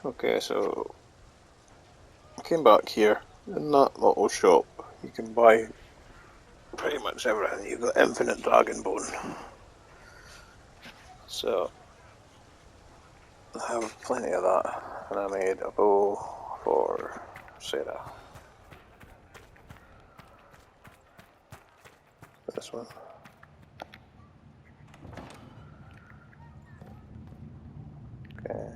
Okay, so I came back here. In that little shop, you can buy pretty much everything. You've got infinite dragon bone. So I have plenty of that, and I made a bow for Sarah. This one. Okay.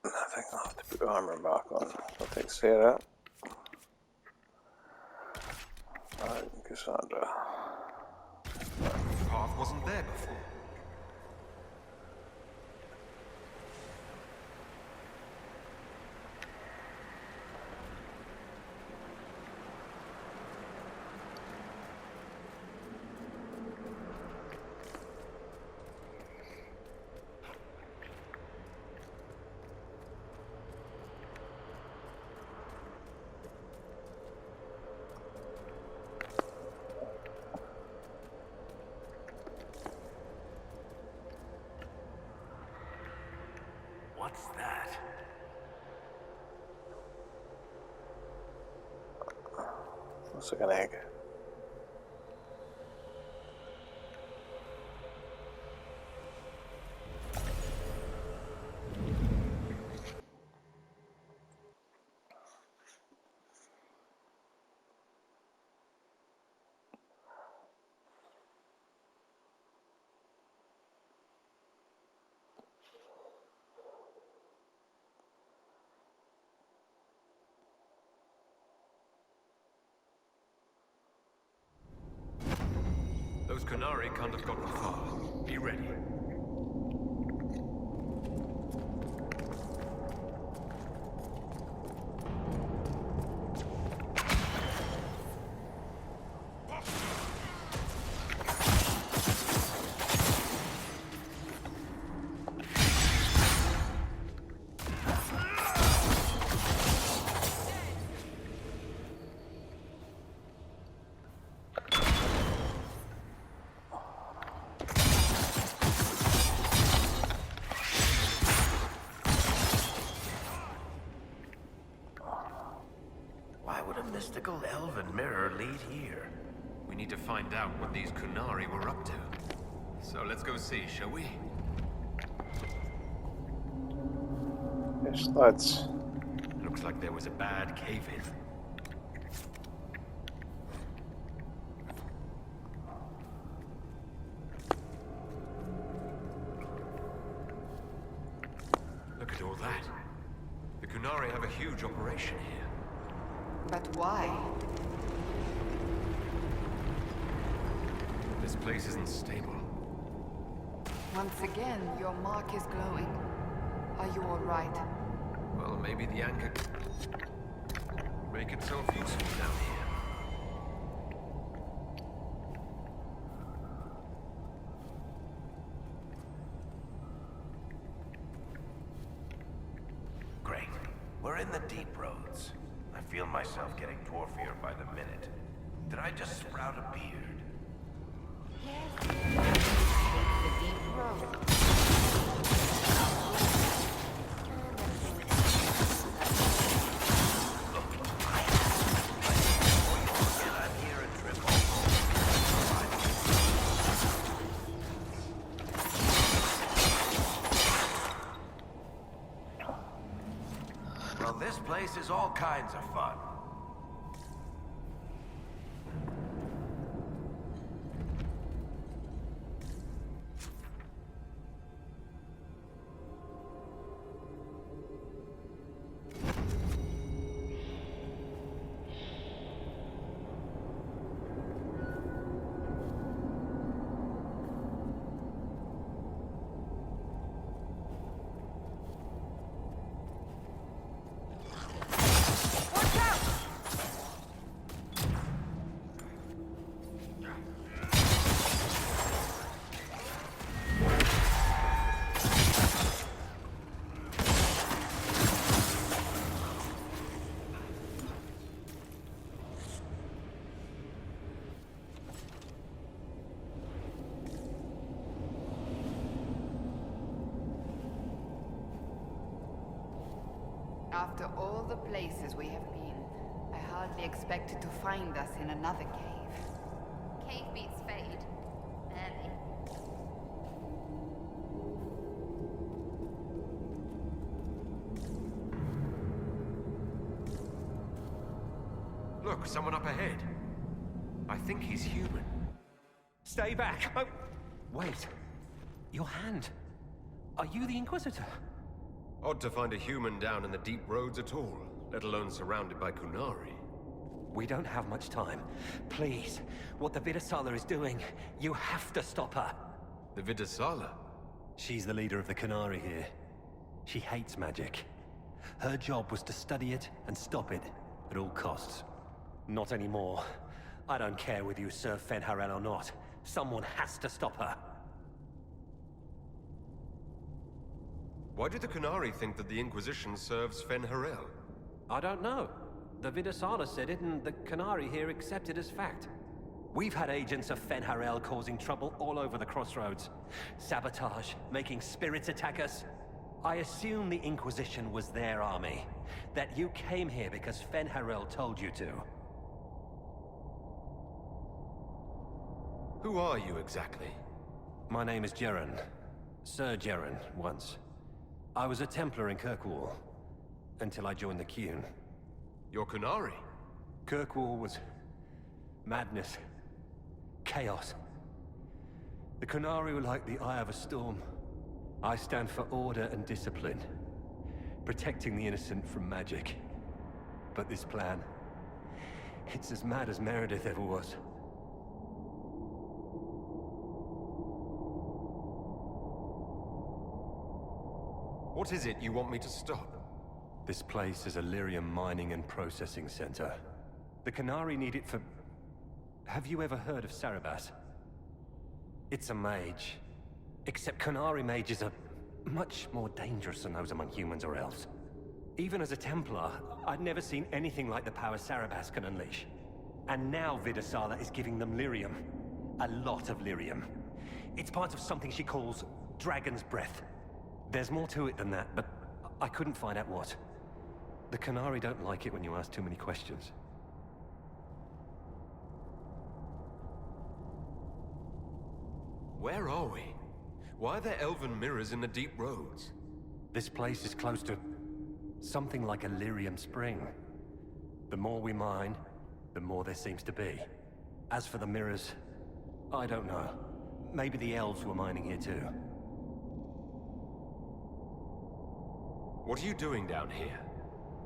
I think I'll have to put the armor back on. I'll take Sarah. And Cassandra. The path wasn't there before. What's that? Looks like an egg. Those Kunari can't have gotten far. Be ready. Mystical elven mirror lead here. We need to find out what these Kunari were up to. So let's go see, shall we? Yes, lads. Looks like there was a bad cave-in. Look at all that. The Kunari have a huge operation here. But why? This place isn't stable. Once again, your mark is glowing. Are you all right? Well, maybe the anchor make itself useful down here. Great. We're in the deep roads. I feel myself getting dwarfier by the minute. Did I just sprout a beard? Yes. The deep road. Well, this place is all kinds of fun. Watch out! After all the places we have been, I hardly expected to find us in another cave. Cave beats fade. Barely. Look, someone up ahead. I think he's human. Stay back! Oh, wait. Your hand. Are you the Inquisitor? Odd to find a human down in the deep roads at all, let alone surrounded by Kunari. We don't have much time. Please, what the Vidasala is doing, you have to stop her. The Vidasala? She's the leader of the Kunari here. She hates magic. Her job was to study it and stop it at all costs. Not anymore. I don't care whether you serve Fenharel or not. Someone has to stop her. Why do the Kunari think that the Inquisition serves Fenharel? I don't know. The Vidasala said it, and the Kunari here accept it as fact. We've had agents of Fenharel causing trouble all over the crossroads. Sabotage, making spirits attack us. I assume the Inquisition was their army. That you came here because Fenharel told you to. Who are you exactly? My name is Jeren. Sir Jeren, once. I was a Templar in Kirkwall, until I joined the Qun. You're Kunari? Kirkwall was madness, chaos. The Kunari were like the eye of a storm. I stand for order and discipline, protecting the innocent from magic. But this plan, it's as mad as Meredith ever was. What is it you want me to stop? This place is a lyrium mining and processing center. The Kunari need it for... Have you ever heard of Sarabas? It's a mage. Except Kunari mages are much more dangerous than those among humans or elves. Even as a Templar, I'd never seen anything like the power Sarabas can unleash. And now Vidasala is giving them lyrium. A lot of lyrium. It's part of something she calls Dragon's Breath. There's more to it than that, but I couldn't find out what. The Kunari don't like it when you ask too many questions. Where are we? Why are there elven mirrors in the deep roads? This place is close to something like a lyrium spring. The more we mine, the more there seems to be. As for the mirrors, I don't know. Maybe the elves were mining here too. What are you doing down here?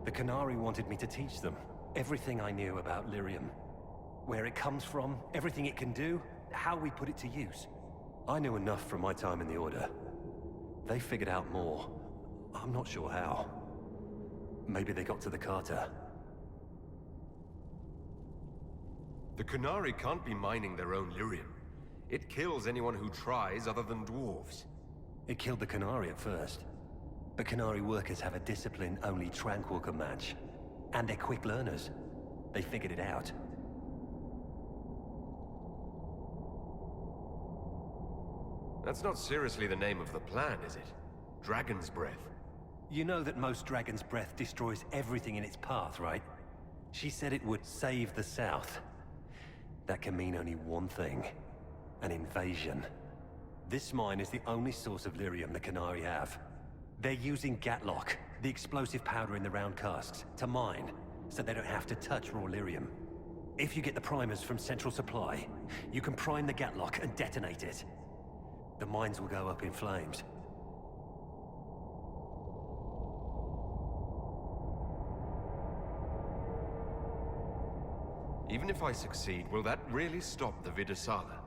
The Kunari wanted me to teach them everything I knew about lyrium. Where it comes from, everything it can do, how we put it to use. I knew enough from my time in the Order. They figured out more. I'm not sure how. Maybe they got to the Carter. The Kunari can't be mining their own lyrium. It kills anyone who tries other than dwarves. It killed the Kunari at first. But Kunari workers have a discipline only Tranquil can match. And they're quick learners. They figured it out. That's not seriously the name of the plan, is it? Dragon's Breath. You know that most Dragon's Breath destroys everything in its path, right? She said it would save the South. That can mean only one thing. An invasion. This mine is the only source of lyrium the Kunari have. They're using Gatlock, the explosive powder in the round casks, to mine, so they don't have to touch raw lyrium. If you get the primers from Central Supply, you can prime the Gatlock and detonate it. The mines will go up in flames. Even if I succeed, will that really stop the Vidasala?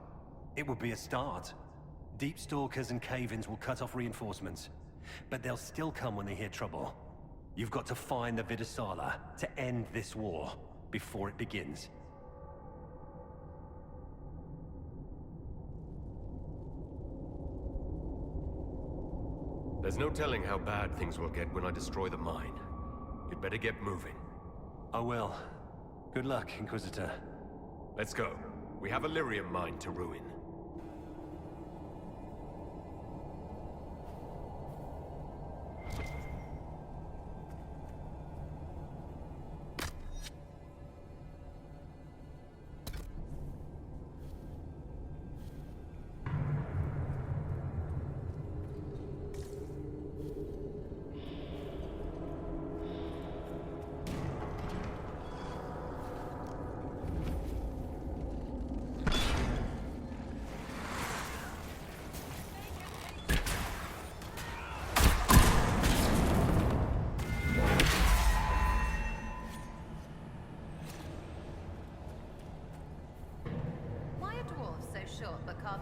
It would be a start. Deep Stalkers and cave-ins will cut off reinforcements. But they'll still come when they hear trouble. You've got to find the Vidasala to end this war before it begins. There's no telling how bad things will get when I destroy the mine. You'd better get moving. I will. Good luck, Inquisitor. Let's go. We have a lyrium mine to ruin.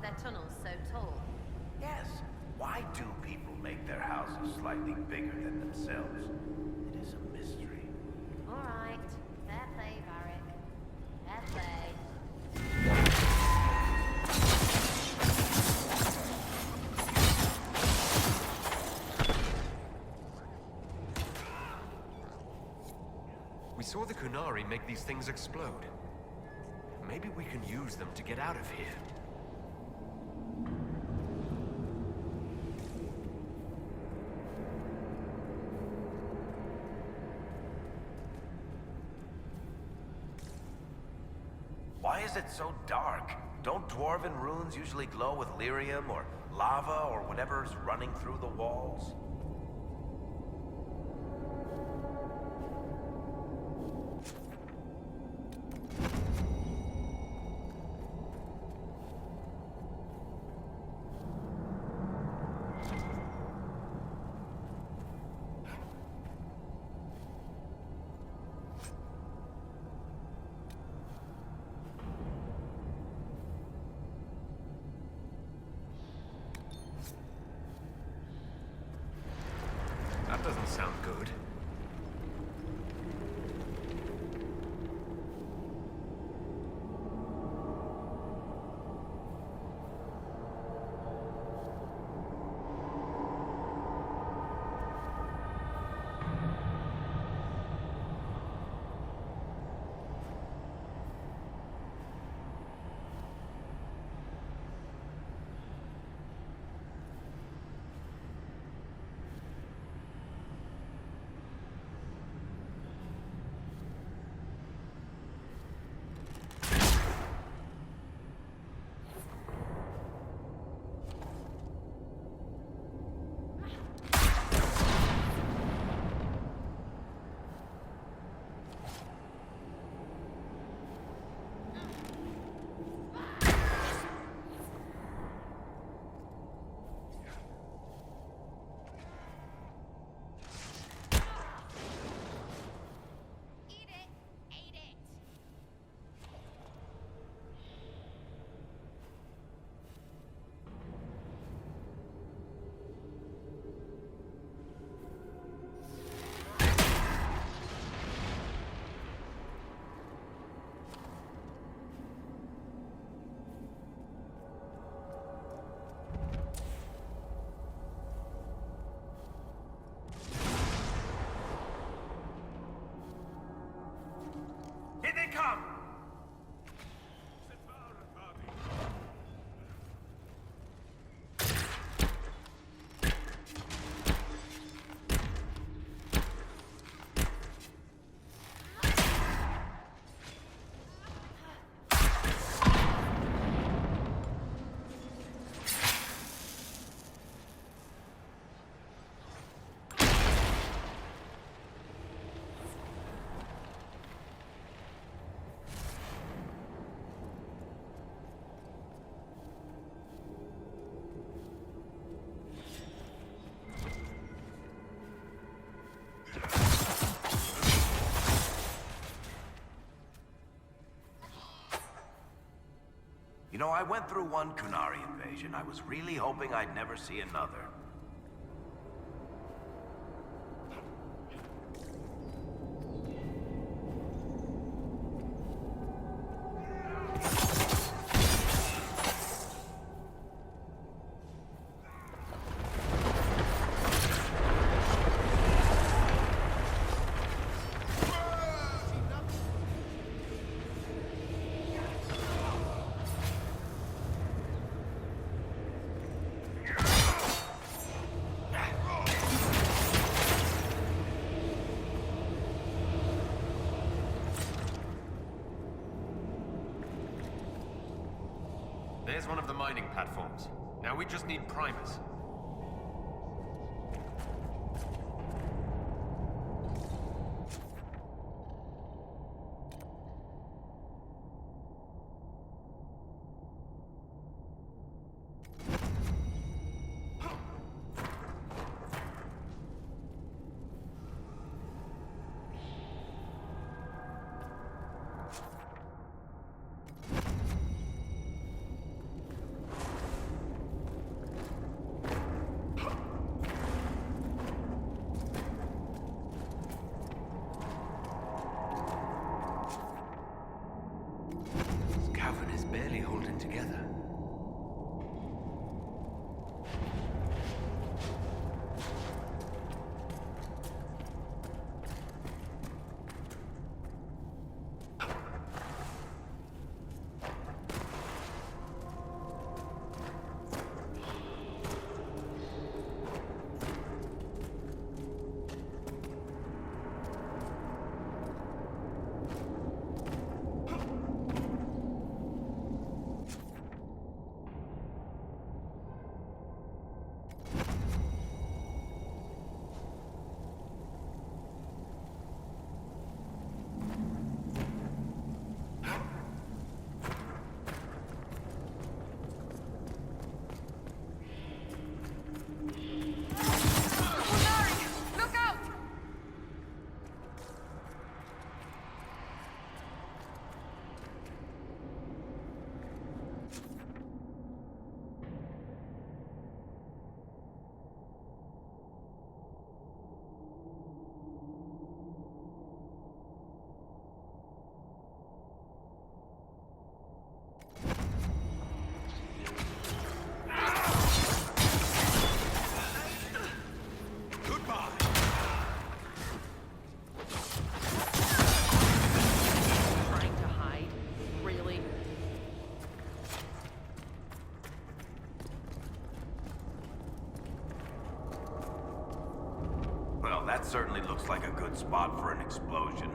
their tunnels so tall? Yes. Why do people make their houses slightly bigger than themselves? It is a mystery. Alright. Fair play, Varric. Fair play. We saw the Kunari make these things explode. Maybe we can use them to get out of here. Why is it so dark? Don't dwarven runes usually glow with lyrium or lava or whatever's running through the walls? That doesn't sound good. Eat it! Ate it! Here they come! You know, I went through one Kunari invasion. I was really hoping I'd never see another. There's one of the mining platforms. Now we just need primers. really holding together. Look out! Trying to hide? Really? Well, that certainly looks like a good spot for an explosion.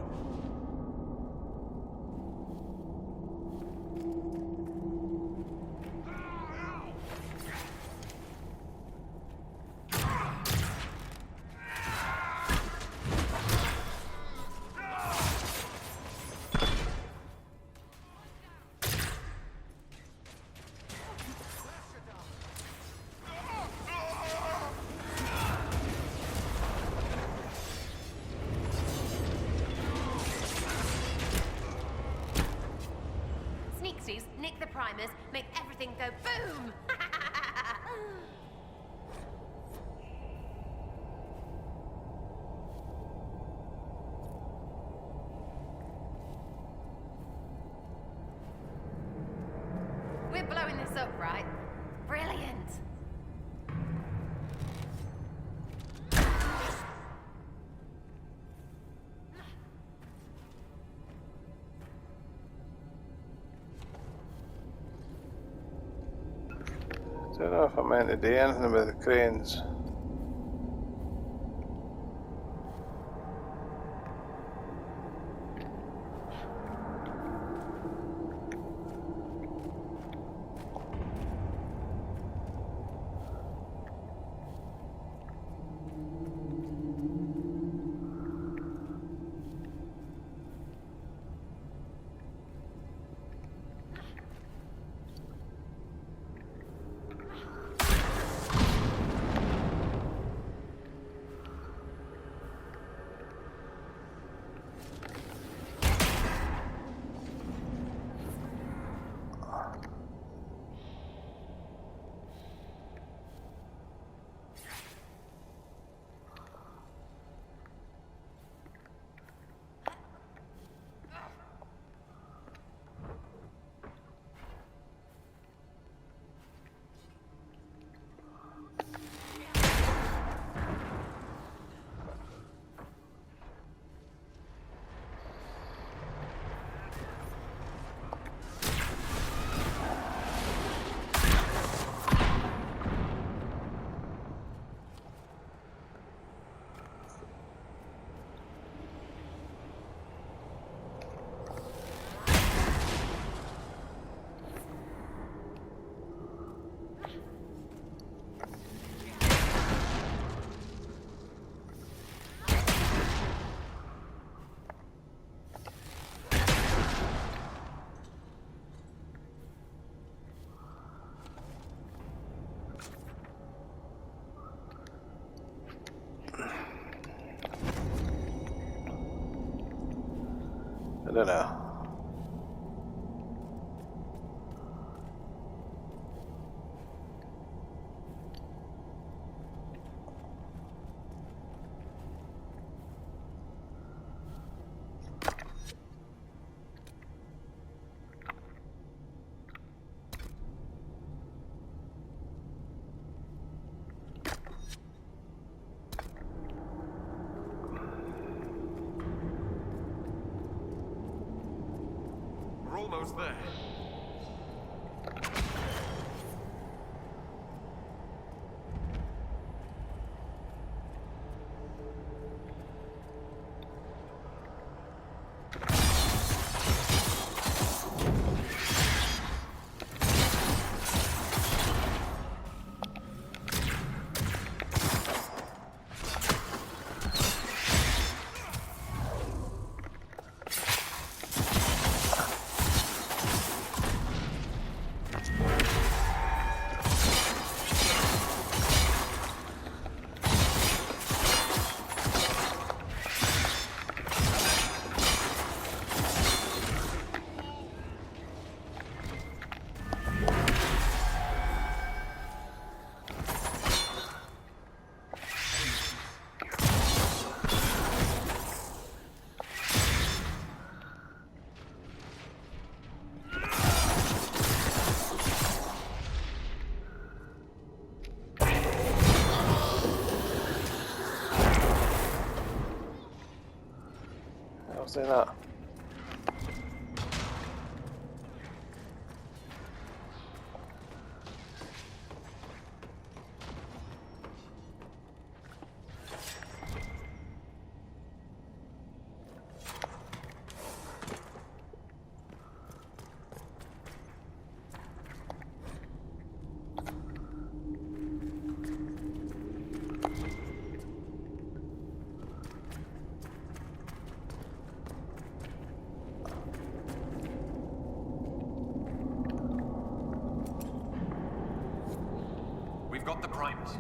Sneaksies, nick the primers, make everything go boom! We're blowing this up, right? Brilliant! Don't know if I meant to do anything with the cranes. I don't know. almost there. I'll say that. We've got the primers.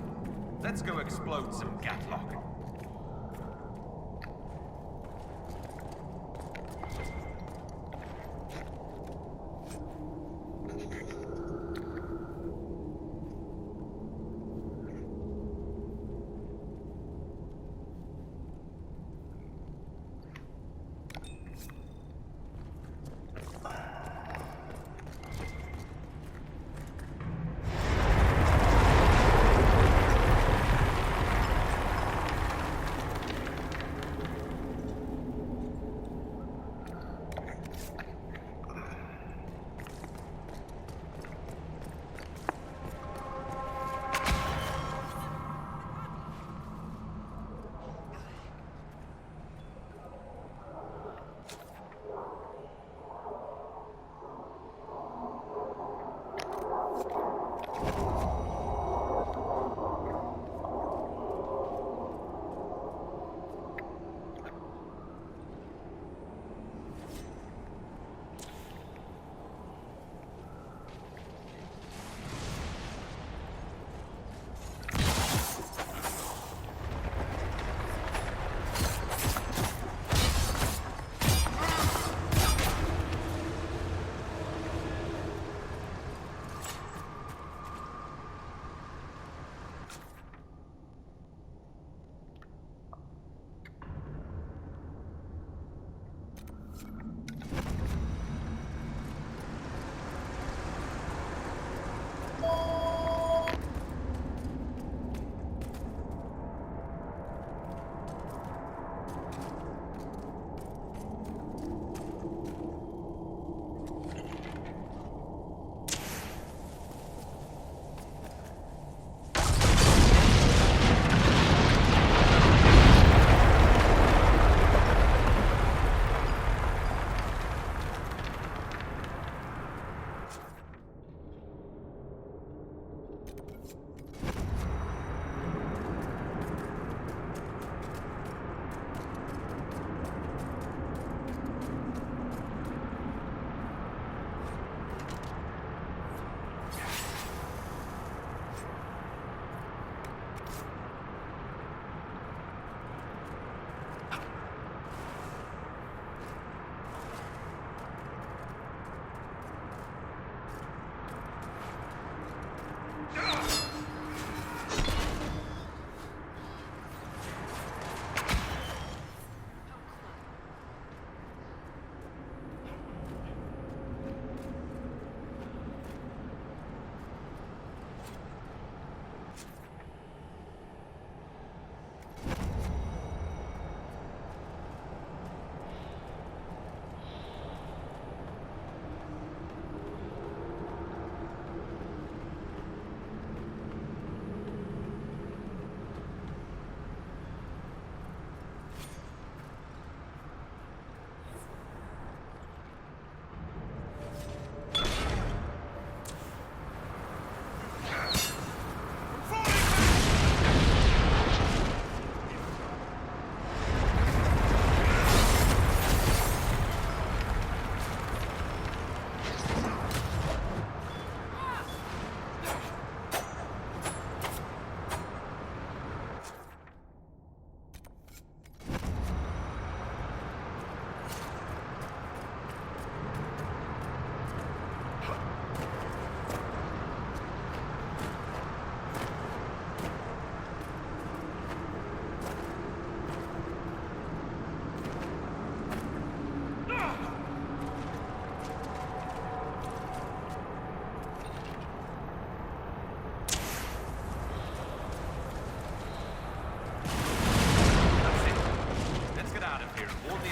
Let's go explode some Gatlock.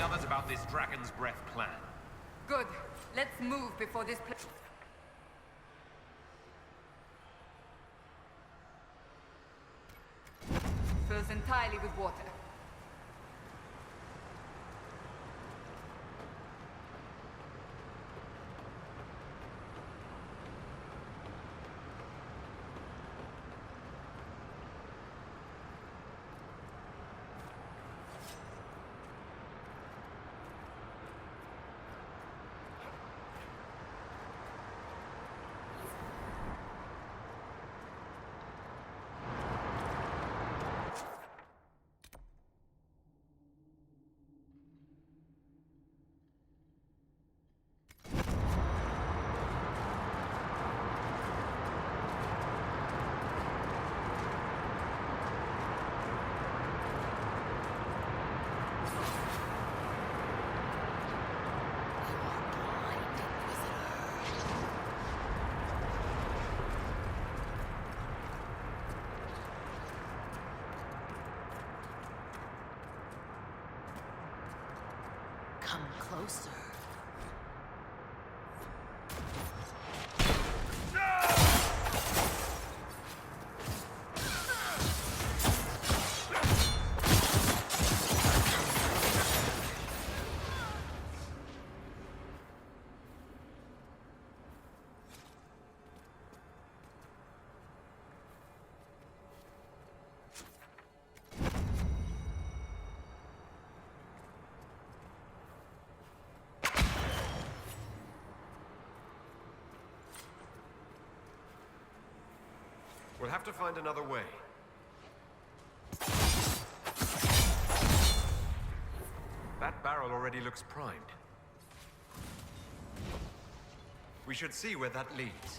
others about this Dragon's Breath plan. Good. Let's move before this fills entirely with water. Come closer. We'll have to find another way. That barrel already looks primed. We should see where that leads.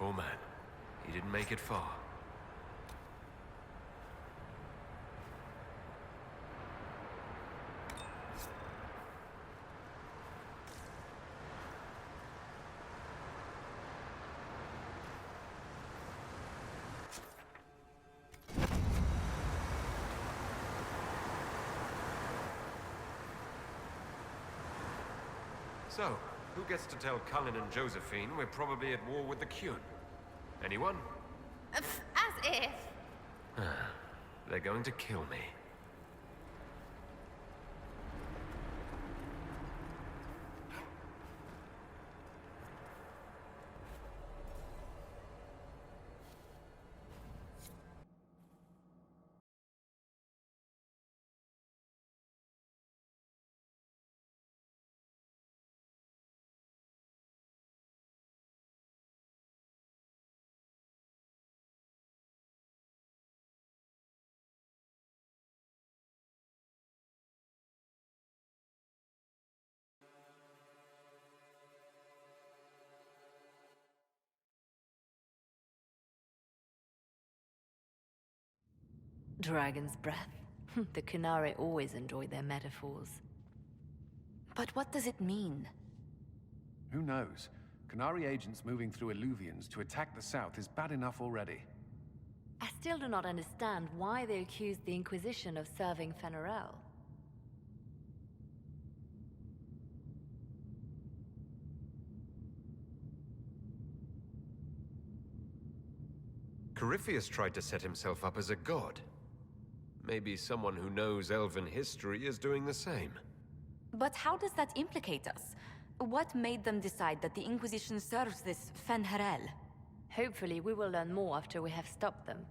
Oh man, he didn't make it far. So, who gets to tell Cullen and Josephine we're probably at war with the Qun? Anyone? As if. They're going to kill me. Dragon's breath. The Kunari always enjoy their metaphors. But what does it mean? Who knows? Kunari agents moving through Illuvians to attack the south is bad enough already. I still do not understand why they accused the Inquisition of serving Fenarel. Corypheus tried to set himself up as a god. Maybe someone who knows Elven history is doing the same. But how does that implicate us? What made them decide that the Inquisition serves this Fenharel? Hopefully we will learn more after we have stopped them.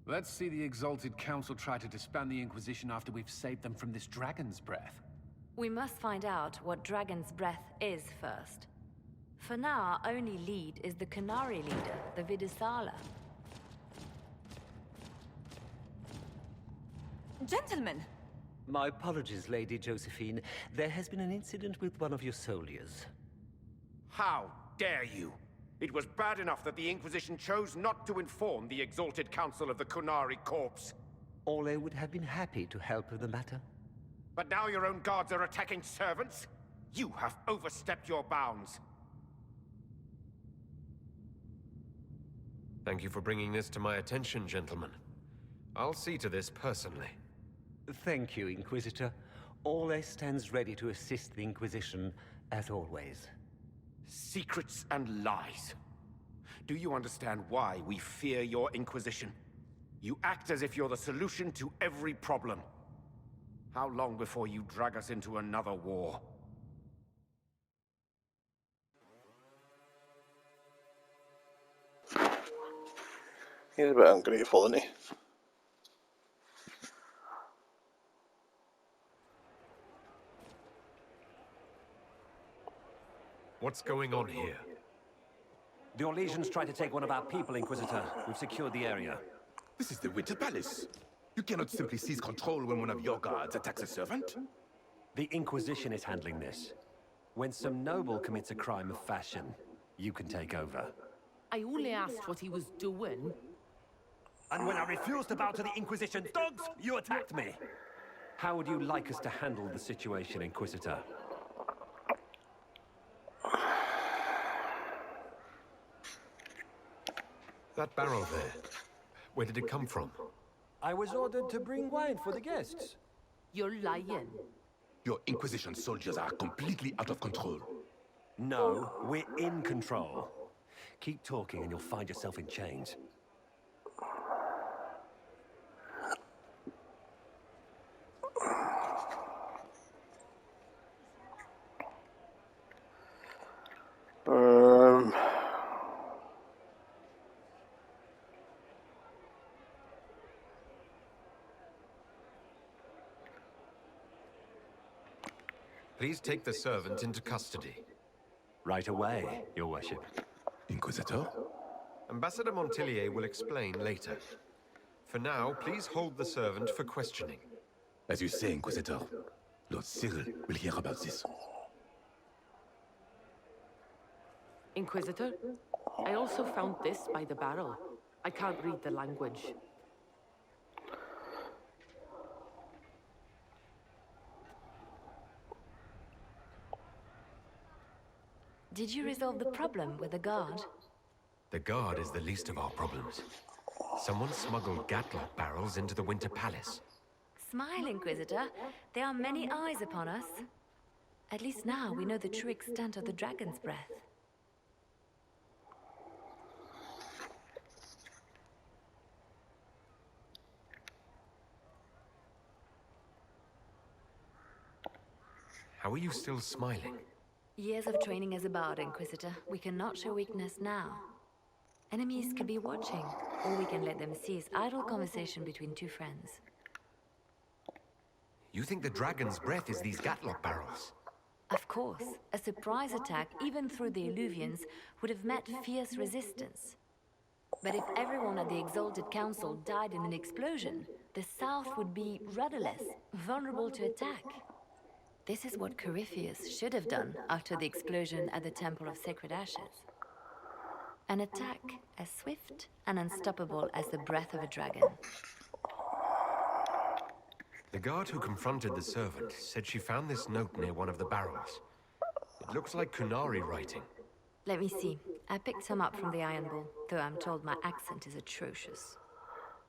Let's see the Exalted Council try to disband the Inquisition after we've saved them from this dragon's breath. We must find out what Dragon's Breath is first. For now, our only lead is the Canary leader, the Vidisala. Gentlemen! My apologies, Lady Josephine. There has been an incident with one of your soldiers. How dare you? It was bad enough that the Inquisition chose not to inform the Exalted Council of the Kunari Corps. Ole would have been happy to help with the matter. But now your own guards are attacking servants? You have overstepped your bounds. Thank you for bringing this to my attention, gentlemen. I'll see to this personally. Thank you, Inquisitor. Ole stands ready to assist the Inquisition, as always. Secrets and lies. Do you understand why we fear your Inquisition? You act as if you're the solution to every problem. How long before you drag us into another war? He's a bit ungrateful, isn't he? What's going on here? The Orlesians tried to take one of our people, Inquisitor. We've secured the area. This is the Winter Palace. You cannot simply seize control when one of your guards attacks a servant. The Inquisition is handling this. When some noble commits a crime of fashion, you can take over. I only asked what he was doing. And when I refused to bow to the Inquisition's dogs, you attacked me. How would you like us to handle the situation, Inquisitor? That barrel there, where did it come from? I was ordered to bring wine for the guests. You're lying. Your Inquisition soldiers are completely out of control. No, we're in control. Keep talking and you'll find yourself in chains. Please take the servant into custody. Right away, Your Worship. Inquisitor? Ambassador Montillier will explain later. For now, please hold the servant for questioning. As you say, Inquisitor. Lord Cyril will hear about this. Inquisitor, I also found this by the barrel. I can't read the language. Did you resolve the problem with the guard? The guard is the least of our problems. Someone smuggled Gatlock barrels into the Winter Palace. Smile, Inquisitor. There are many eyes upon us. At least now we know the true extent of the Dragon's Breath. How are you still smiling? Years of training as a bard, Inquisitor. We cannot show weakness now. Enemies could be watching, or we can let them seize idle conversation between two friends. You think the Dragon's Breath is these Gatlock barrels? Of course. A surprise attack, even through the Illuvians, would have met fierce resistance. But if everyone at the Exalted Council died in an explosion, the South would be rudderless, vulnerable to attack. This is what Corypheus should have done after the explosion at the Temple of Sacred Ashes. An attack as swift and unstoppable as the breath of a dragon. The guard who confronted the servant said she found this note near one of the barrels. It looks like Kunari writing. Let me see. I picked some up from the Iron Bull, though I'm told my accent is atrocious.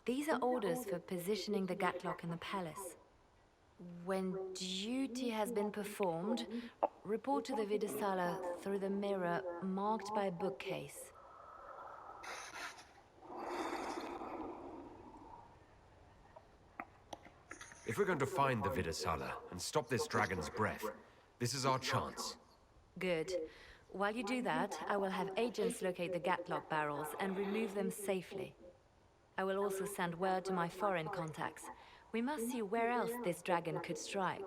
These are orders for positioning the Gatlock in the palace. When duty has been performed, report to the Vidisala through the mirror marked by a bookcase. If we're going to find the Vidisala and stop this dragon's breath, this is our chance. Good. While you do that, I will have agents locate the Gatlock barrels and remove them safely. I will also send word to my foreign contacts. We must see where else this dragon could strike.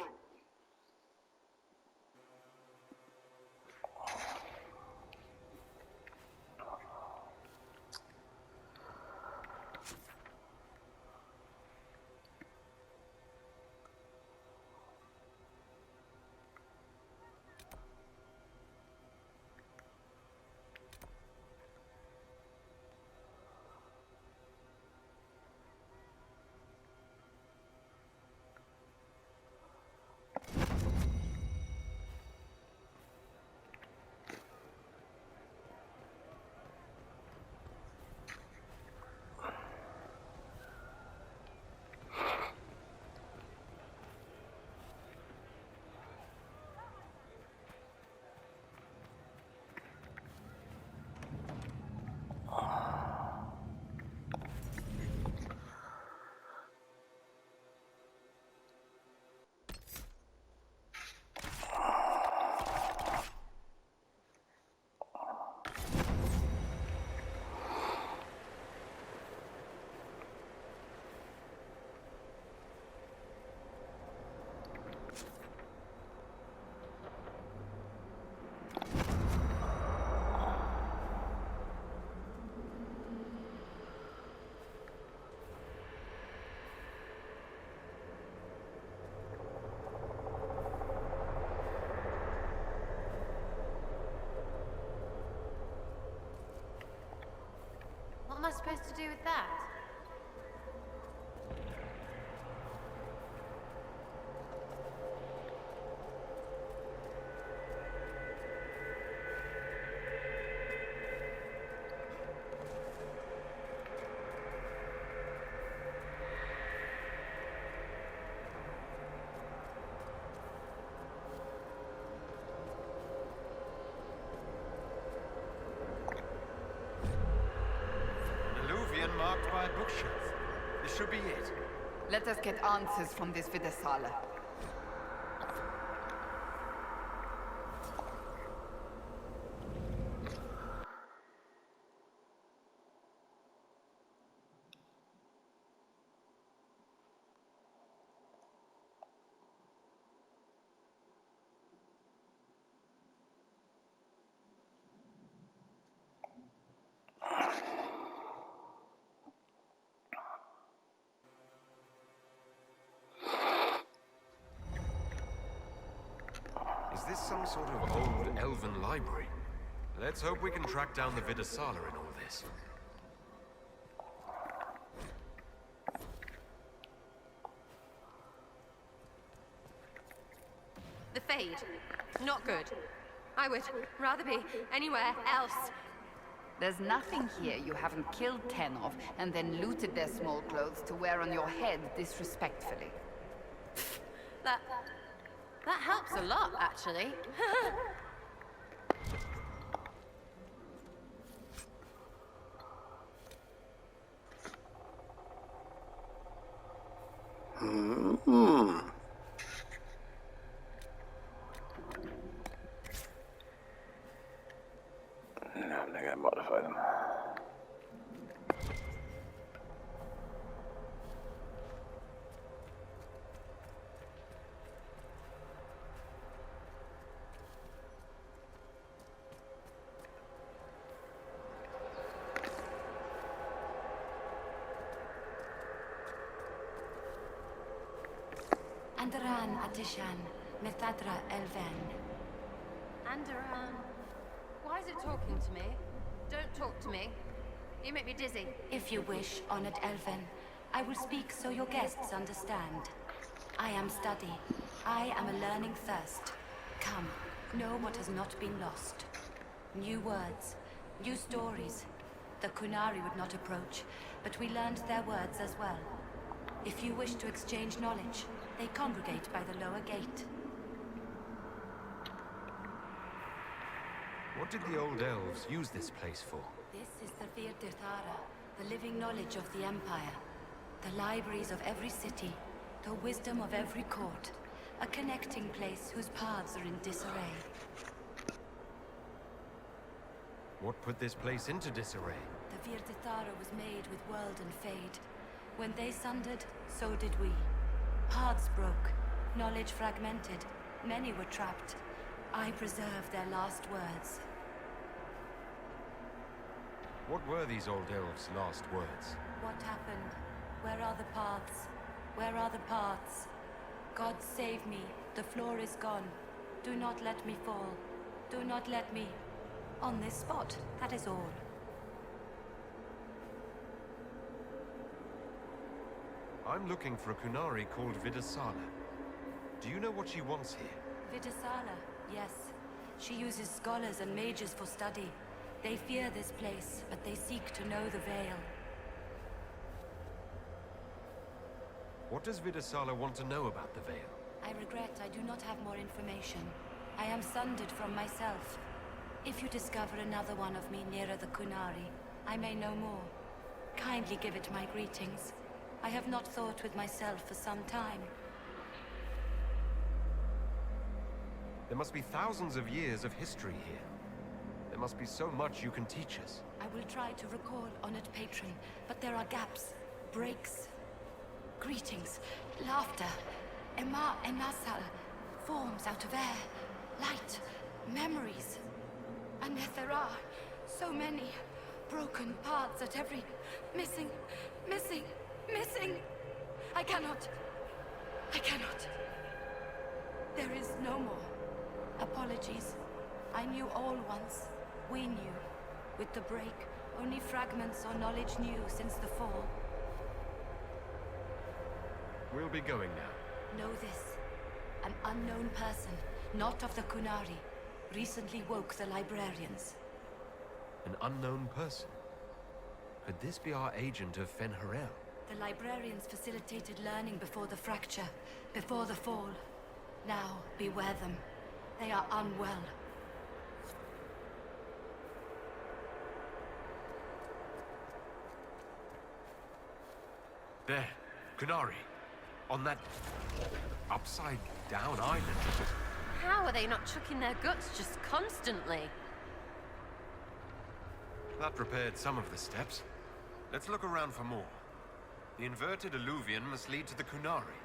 to do with that? Marked by a bookshelf. This should be it. Let us get answers from this Vidasala. Is this some sort of old elven library? Let's hope we can track down the Vidasala in all this. The Fade. Not good. I would rather be anywhere else. There's nothing here you haven't killed 10 of and then looted their small clothes to wear on your head disrespectfully. That helps a lot, actually. No, I'm not going to modify them. Andaran Atishan, Methadra Elven. Andaran. Why is it talking to me? Don't talk to me. You make me dizzy. If you wish, honored Elven, I will speak so your guests understand. I am study. I am a learning thirst. Come, know what has not been lost. New words, new stories. The Kunari would not approach, but we learned their words as well. If you wish to exchange knowledge, they congregate by the lower gate. What did the old elves use this place for? This is the Virtirthara, the living knowledge of the Empire. The libraries of every city, the wisdom of every court. A connecting place whose paths are in disarray. What put this place into disarray? The Virtirthara was made with world and fade. When they sundered, so did we. Paths broke, knowledge fragmented, many were trapped. I preserved their last words. What were these old elves' last words? What happened? Where are the paths? Where are the paths? God save me, the floor is gone. Do not let me fall. Do not let me... On this spot, that is all. I'm looking for a Kunari called Vidasala. Do you know what she wants here? Vidasala, yes. She uses scholars and mages for study. They fear this place, but they seek to know the Veil. What does Vidasala want to know about the Veil? I regret I do not have more information. I am sundered from myself. If you discover another one of me nearer the Kunari, I may know more. Kindly give it my greetings. I have not thought with myself for some time. There must be thousands of years of history here. There must be so much you can teach us. I will try to recall, honored patron, but there are gaps, breaks. Greetings, laughter, Ema Enasal, forms out of air, light, memories. And yet there are so many broken paths at every... missing. I cannot. There is no more. Apologies. I knew all once. We knew. With the break, Only fragments or knowledge new since the fall. We'll be going now. Know this. An unknown person, not of the Kunari, recently woke the librarians. An unknown person? Could this be our agent of Fen'Harel? The librarians facilitated learning before the fracture, before the fall. Now, beware them. They are unwell. There, Kunari. On that upside-down island. How are they not chucking their guts just constantly? That repaired some of the steps. Let's look around for more. The inverted alluvion must lead to the Kunari.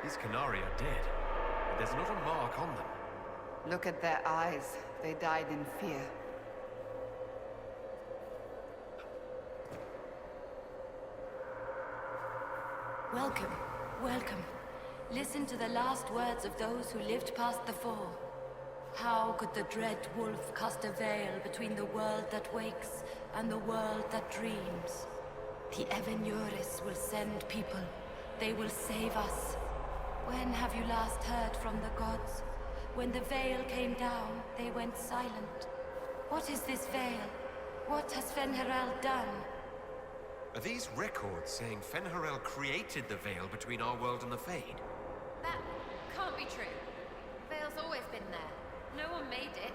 These Canari are dead, but there's not a mark on them. Look at their eyes. They died in fear. Welcome, welcome. Listen to the last words of those who lived past the fall. How could the dread wolf cast a veil between the world that wakes and the world that dreams? The Evenuris will send people. They will save us. When have you last heard from the gods? When the veil came down, they went silent. What is this veil? What has Fen'Harel done? Are these records saying Fen'Harel created the veil between our world and the Fade? That can't be true. Veil's always been there. No one made it.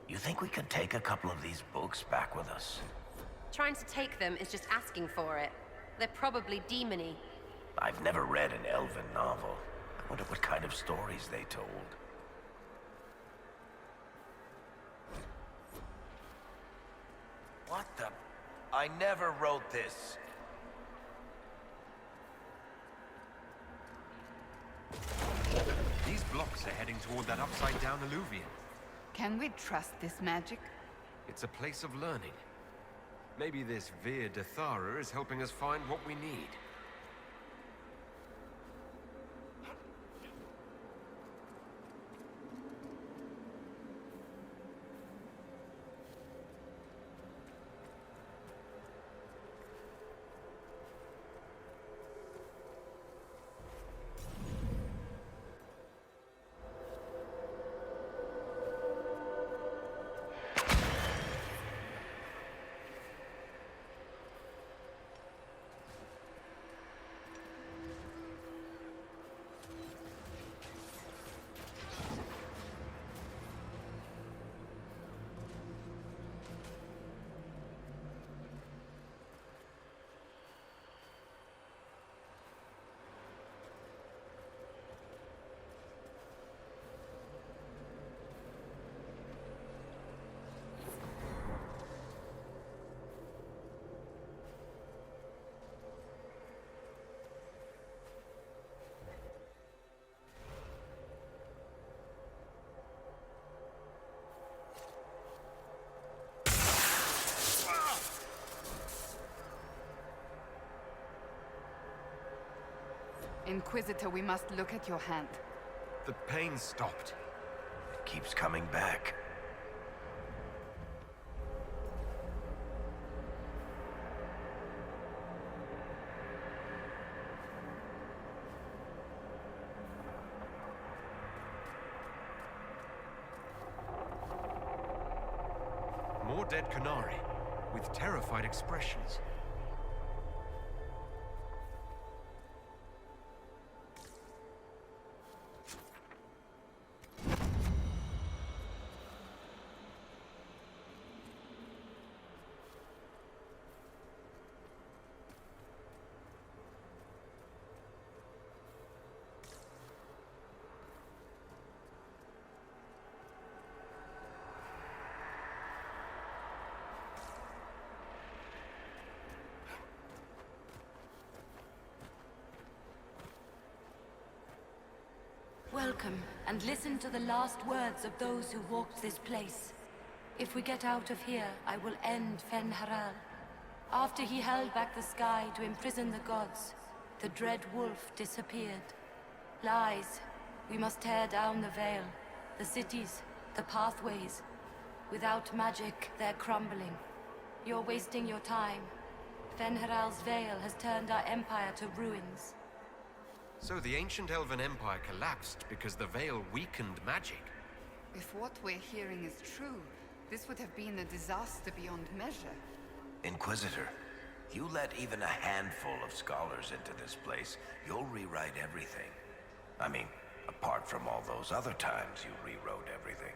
You think we could take a couple of these books back with us? Trying to take them is just asking for it. They're probably demony. I've never read an elven novel. I wonder what kind of stories they told. What the... I never wrote this. These blocks are heading toward that upside-down alluvion. Can we trust this magic? It's a place of learning. Maybe this Vir Dathara is helping us find what we need. Inquisitor, we must look at your hand. The pain stopped. It keeps coming back. More dead Canari, with terrified expressions. Welcome, and listen to the last words of those who walked this place. If we get out of here, I will end Fen'Harel. After he held back the sky to imprison the gods, the dread wolf disappeared. Lies. We must tear down the veil, the cities, the pathways. Without magic, they're crumbling. You're wasting your time. Fen'Harel's veil has turned our empire to ruins. So the ancient Elven Empire collapsed because the veil weakened magic. If what we're hearing is true, This would have been a disaster beyond measure. Inquisitor, you let even a handful of scholars into this place, you'll rewrite everything. I mean, apart from all those other times you rewrote everything.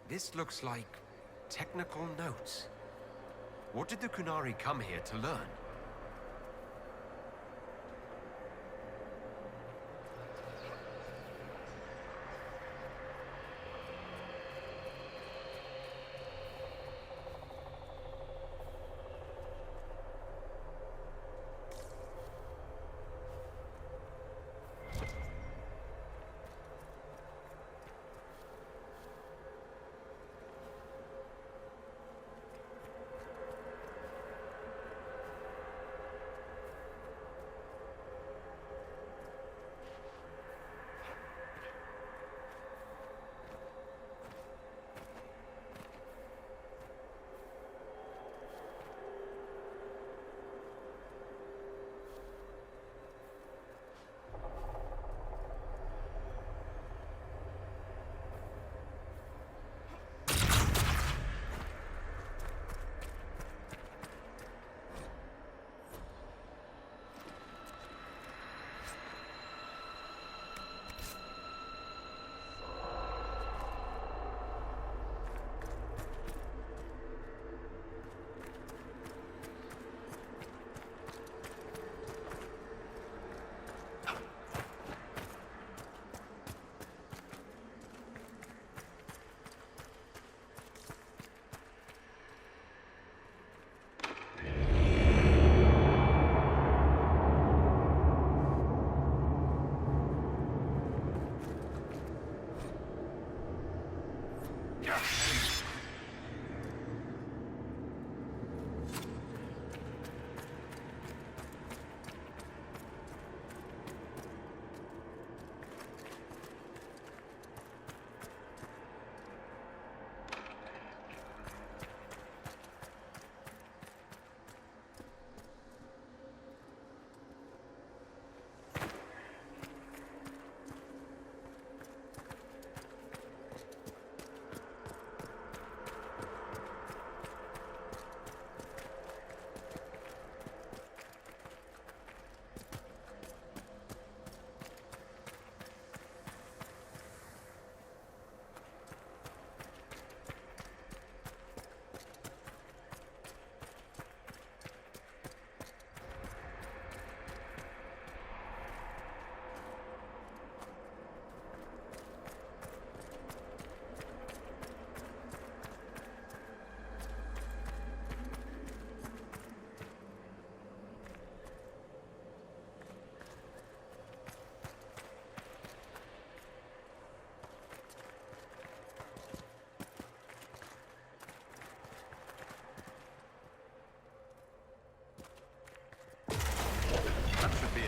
This looks like technical notes. What did the Kunari come here to learn?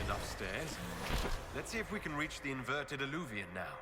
Enough stairs. Let's see if we can reach the inverted alluvion now.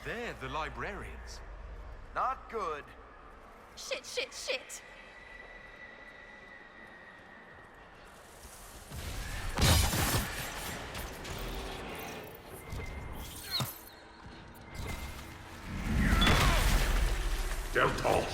They're the librarians. Not good. Shit, shit, shit! Der Tod